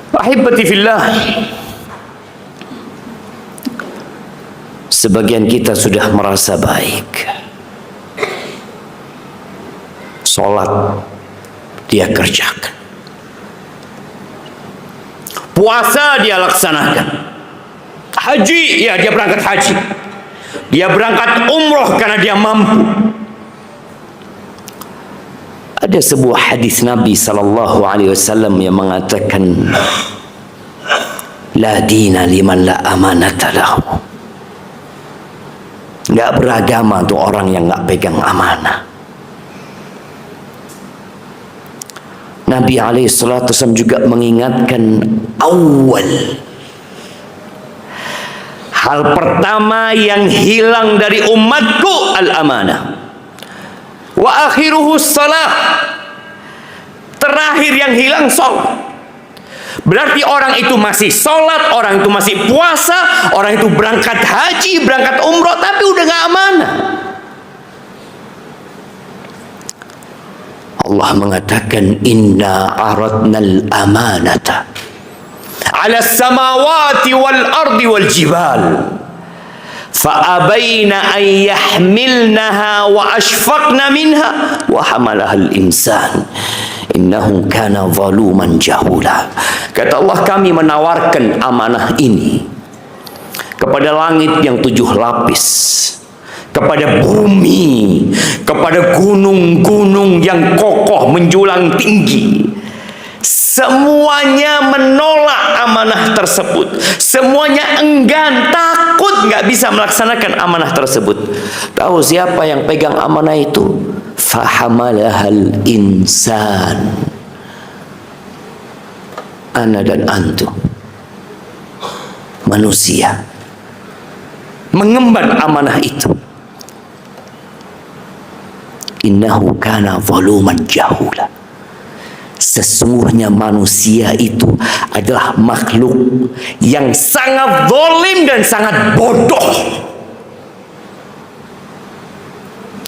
Ahibati fillah, sebagian kita sudah merasa baik. Sholat dia kerjakan, puasa dia laksanakan, haji ya dia berangkat haji, dia berangkat umroh karena dia mampu. Ada sebuah hadis Nabi sallallahu alaihi wasallam yang mengatakan, la dina liman la amanata lahu. Enggak beragama tuh orang yang enggak pegang amanah. Nabi alaihi salatu wasallam juga mengingatkan, awal hal pertama yang hilang dari umatku al-amanah. Wa akhiruhu salah, terakhir yang hilang sholat. Berarti orang itu masih sholat, orang itu masih puasa, orang itu berangkat haji, berangkat umroh, tapi udah gak amanah. Allah mengatakan, inna aradnal amanata ala samawati wal ardi wal jibal fa'abaina an yahmilnaha wa ashfaqna minha wa hamalaha al-insan innahu kana zaluman jahula. Kata Allah, kami menawarkan amanah ini kepada langit yang 7 lapis, kepada bumi, kepada gunung-gunung yang kokoh menjulang tinggi. Semuanya menolak amanah tersebut. Semuanya enggan, takut nggak bisa melaksanakan amanah tersebut. Tahu siapa yang pegang amanah itu? Fahamalahal insan. Ana dan antum, manusia, mengemban amanah itu. Innahu kana zaluman jahula. Sesungguhnya manusia itu adalah makhluk yang sangat zalim dan sangat bodoh.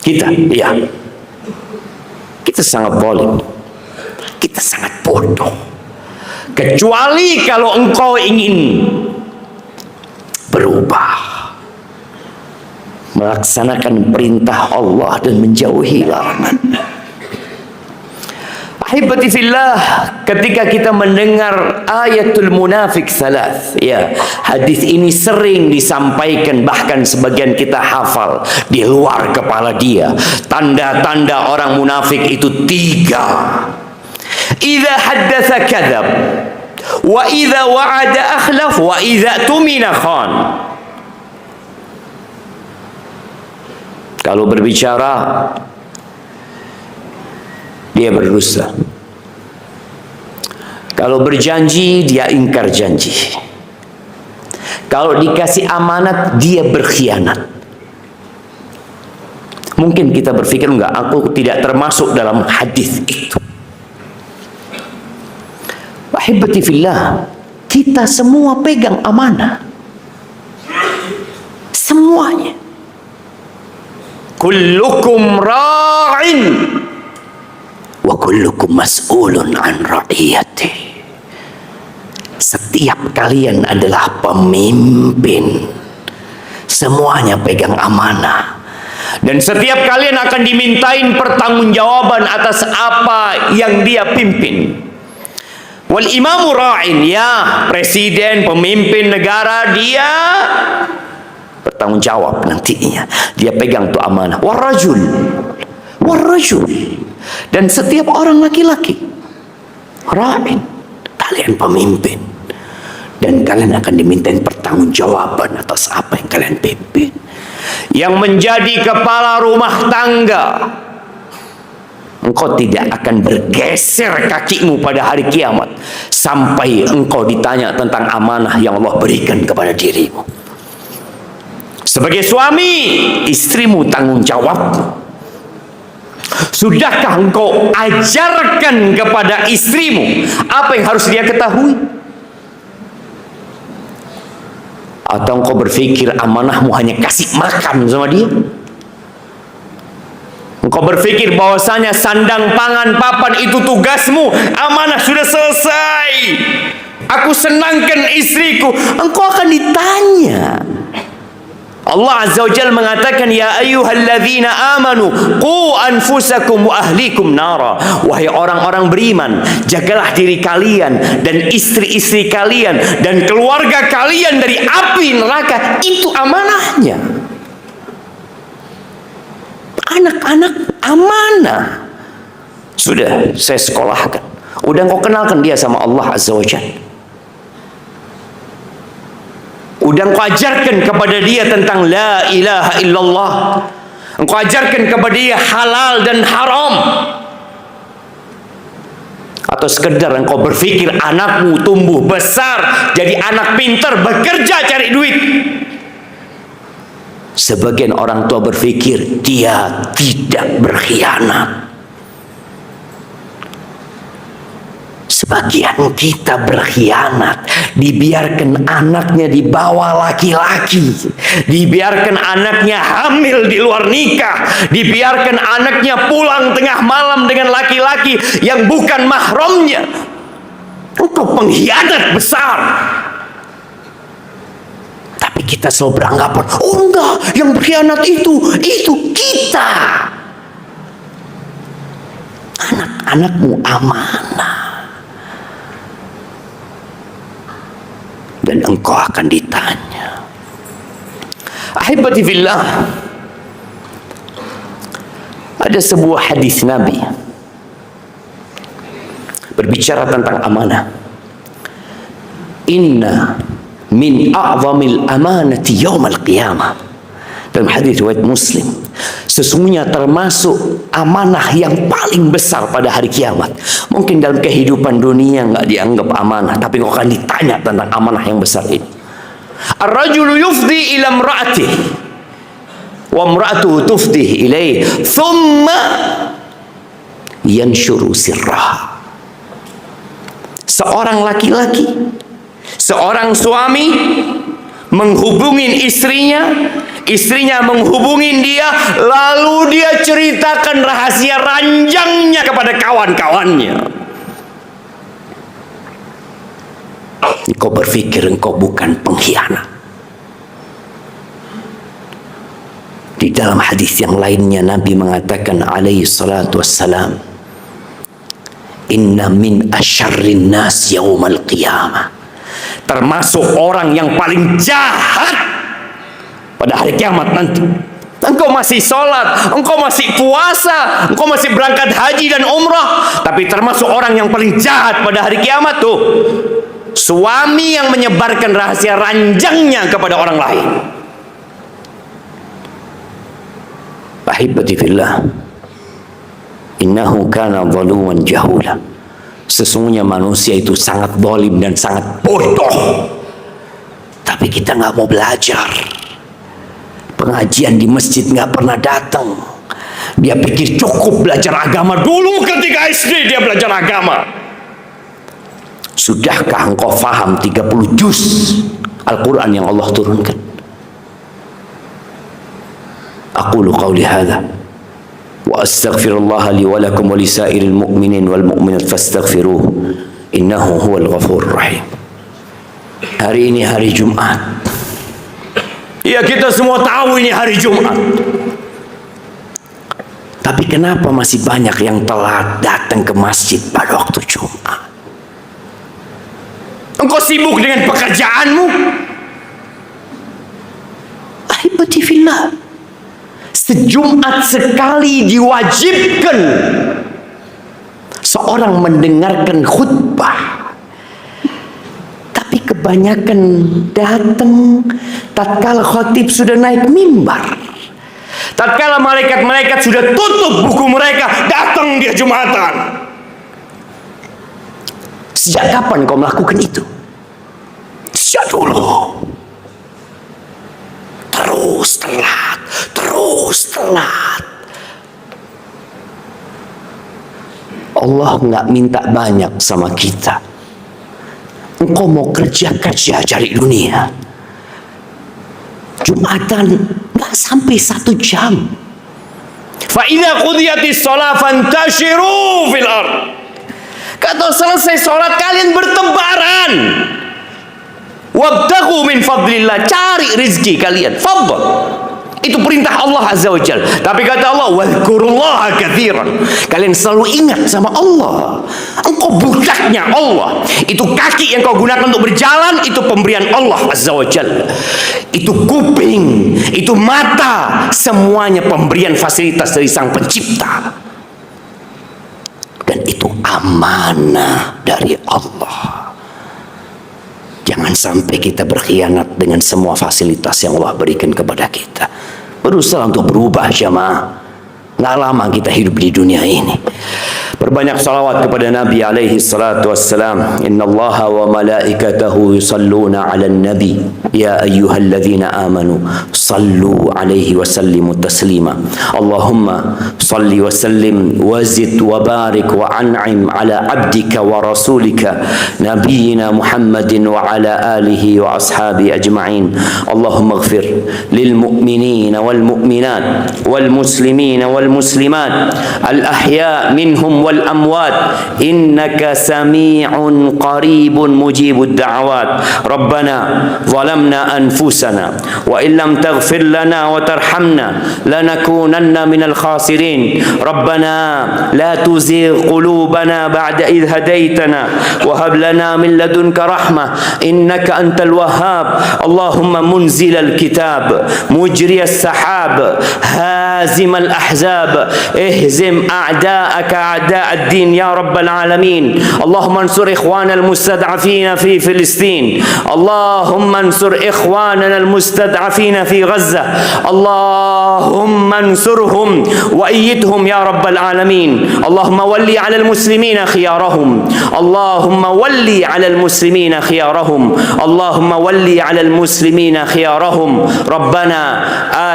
Kita, ya, kita sangat zalim, kita sangat bodoh. Kecuali kalau engkau ingin berubah, melaksanakan perintah Allah dan menjauhi larangan. Ahibati fillah, ketika kita mendengar ayatul munafik salas, ya, hadis ini sering disampaikan, bahkan sebagian kita hafal di luar kepala dia. Tanda-tanda orang munafik itu 3. Idza haddatsa kadzab, wa idza wa'ada akhlaf, wa idza tumina khan. Kalau berbicara dia berdusta. Kalau berjanji dia ingkar janji. Kalau dikasih amanat dia berkhianat. Mungkin kita berpikir, enggak, aku tidak termasuk dalam hadis itu. Ahibati fillah, kita semua pegang amanah. Semuanya. Kullukum ra'in wa kullukum mas'ulun an ra'iyati. Setiap kalian adalah pemimpin. Semuanya pegang amanah. Dan setiap kalian akan dimintain pertanggungjawaban atas apa yang dia pimpin. Wal imamu ra'in, ya, presiden, pemimpin negara, dia bertanggung jawab nantinya. Dia pegang tuh amanah. Warrajul, dan setiap orang laki-laki ra'in, kalian pemimpin, dan kalian akan dimintain pertanggungjawaban atas apa yang kalian pimpin. Yang menjadi kepala rumah tangga, engkau tidak akan bergeser kakimu pada hari kiamat sampai engkau ditanya tentang amanah yang Allah berikan kepada dirimu. Sebagai suami, istrimu tanggung jawabmu. Sudahkah engkau ajarkan kepada istrimu apa yang harus dia ketahui? Atau engkau berpikir amanahmu hanya kasih makan sama dia? Engkau berpikir bahwasanya sandang pangan papan itu tugasmu, amanah sudah selesai. Aku senangkan istriku. Engkau akan ditanya. Allah Azza wa Jalla mengatakan, ya ayyuhalladzina amanu qu anfusakum wa ahlikum nara. Wahai orang-orang beriman, jagalah diri kalian dan istri-istri kalian dan keluarga kalian dari api neraka. Itu amanahnya. Anak-anak amanah. Sudah saya sekolahkan. Udah kau kenalkan dia sama Allah Azza wa Jalla. Udah engkau ajarkan kepada dia tentang la ilaha illallah. Engkau ajarkan kepada dia halal dan haram. Atau sekedar engkau berpikir anakmu tumbuh besar jadi anak pintar, bekerja cari duit. Sebagian orang tua berpikir dia tidak berkhianat. Sebagian kita berkhianat, dibiarkan anaknya dibawa laki-laki, dibiarkan anaknya hamil di luar nikah, dibiarkan anaknya pulang tengah malam dengan laki-laki yang bukan mahramnya. Itu pengkhianat besar. Tapi kita selalu beranggapan, oh enggak, yang berkhianat itu kita. Anak-anakmu amanah. Dan engkau akan ditanya. Ahibati fillah, ada sebuah hadis Nabi berbicara tentang amanah. Inna min a'zamil amanati yaumal qiyamah. Dalam hadis riwayat Muslim, sesungguhnya termasuk amanah yang paling besar pada hari kiamat. Mungkin dalam kehidupan dunia nggak dianggap amanah, tapi kau akan ditanya tentang amanah yang besar ini. Ar-rajulu yufdi ila imra'atihi wa imra'atuhu tufdi ilaihi thumma yanshuru sirraha. Seorang laki-laki, seorang suami menghubungin istrinya, istrinya menghubungin dia, lalu dia ceritakan rahasia ranjangnya kepada kawan-kawannya. Engkau berpikir engkau bukan pengkhianat. Di dalam hadis yang lainnya Nabi mengatakan alaihi salatu wassalam, inna min asyarrin nas yaumal qiyamah. Termasuk orang yang paling jahat pada hari kiamat nanti. Engkau masih sholat, engkau masih puasa, engkau masih berangkat haji dan umrah, tapi termasuk orang yang paling jahat pada hari kiamat tuh suami yang menyebarkan rahasia ranjangnya kepada orang lain. Ahibati fillah, innahu kana zaluman jahula. Sesungguhnya manusia itu sangat zalim dan sangat bodoh. Tapi kita nggak mau belajar. Pengajian di masjid nggak pernah datang. Dia pikir cukup belajar agama dulu ketika SD dia belajar agama. Sudahkah engkau faham 30 juz Al-Quran yang Allah turunkan? Aqulu qawli hadha wa astaghfirullah li wa lakum wa lisairil mu'minin wal mu'minat fastaghfiruh innahu huwal ghafurur rahim. Hari ini hari Jumat. Ya, kita semua tahu ini hari Jumat. Tapi kenapa masih banyak yang telat datang ke masjid pada waktu Jumat? Engkau sibuk dengan pekerjaanmu? Ahibati fillah, sejumat sekali diwajibkan seorang mendengarkan khutbah. Tapi kebanyakan datang tatkala khatib sudah naik mimbar, tatkala malaikat-malaikat sudah tutup buku mereka, datang dia Jumatan. Sejak kapan kau melakukan itu? Sejak dulu. Terus telat, terus telat. Allah nggak minta banyak sama kita. Engkau mau kerja cari dunia. Jumatan nggak sampai 1 jam. Fa idza qudiyatis shalah fantashiru fil ard. Kata selesai sholat kalian bertebaran. Wabtaghu min fadlillah, cari rezeki kalian. Fadl. Itu perintah Allah Azza wa Jalla. Tapi kata Allah, wadhkurullaha katsiran. Kalian selalu ingat sama Allah. Engkau budaknya Allah. Itu kaki yang kau gunakan untuk berjalan, itu pemberian Allah Azza wa Jalla. Itu kuping, itu mata, semuanya pemberian fasilitas dari Sang Pencipta. Dan itu amanah dari Allah. Jangan sampai kita berkhianat dengan semua fasilitas yang Allah berikan kepada kita. Berusaha untuk berubah, jamaah. Nggak lama kita hidup di dunia ini. Perbanyak salawat kepada Nabi alaihi salatu wassalam. Inna Allaha wa malaikatahu yusalluna ala nabi. Ya ayyuhalladzina amanu sallu alaihi wa sallimu taslima. Allahumma salli wa sallim wa zid wa barik wa an'im ala abdika wa rasulika nabiyyina Muhammadin wa ala alihi wa ashabi ajma'in. Allahumma ighfir lil mu'minina wal mu'minat wal muslimina wal muslimat al ahya minhum wal amwat innaka sami'un qaribun mujibud da'awat. Rabbana zalamna anfusana wa illam taghfir lana wa tarhamna lanakunanna minal khasirin. Rabbana la tuzigh qulubana ba'da idh hadaitana wa hab lana min ladunka rahmah innaka antal wahhab. Allahumma munzilal kitab mujriyas sahab hazimal ahzab ihzim a'da'aka a'da' الدين يا رب العالمين. اللهم انصر إخواننا المستضعفين في فلسطين. اللهم انصر إخواننا المستضعفين في غزة. اللهم انصرهم وأيدهم يا رب العالمين. اللهم ولي على المسلمين خيارهم. اللهم ولي على المسلمين خيارهم. اللهم ولي على المسلمين خيارهم. ربنا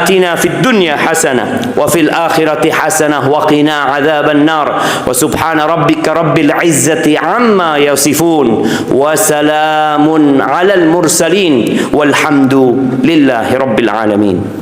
آتنا في الدنيا حسنة وفي الآخرة حسنة وقنا عذاب النار. وسبحان ربك رب العزة عما يصفون وسلام على المرسلين والحمد لله رب العالمين.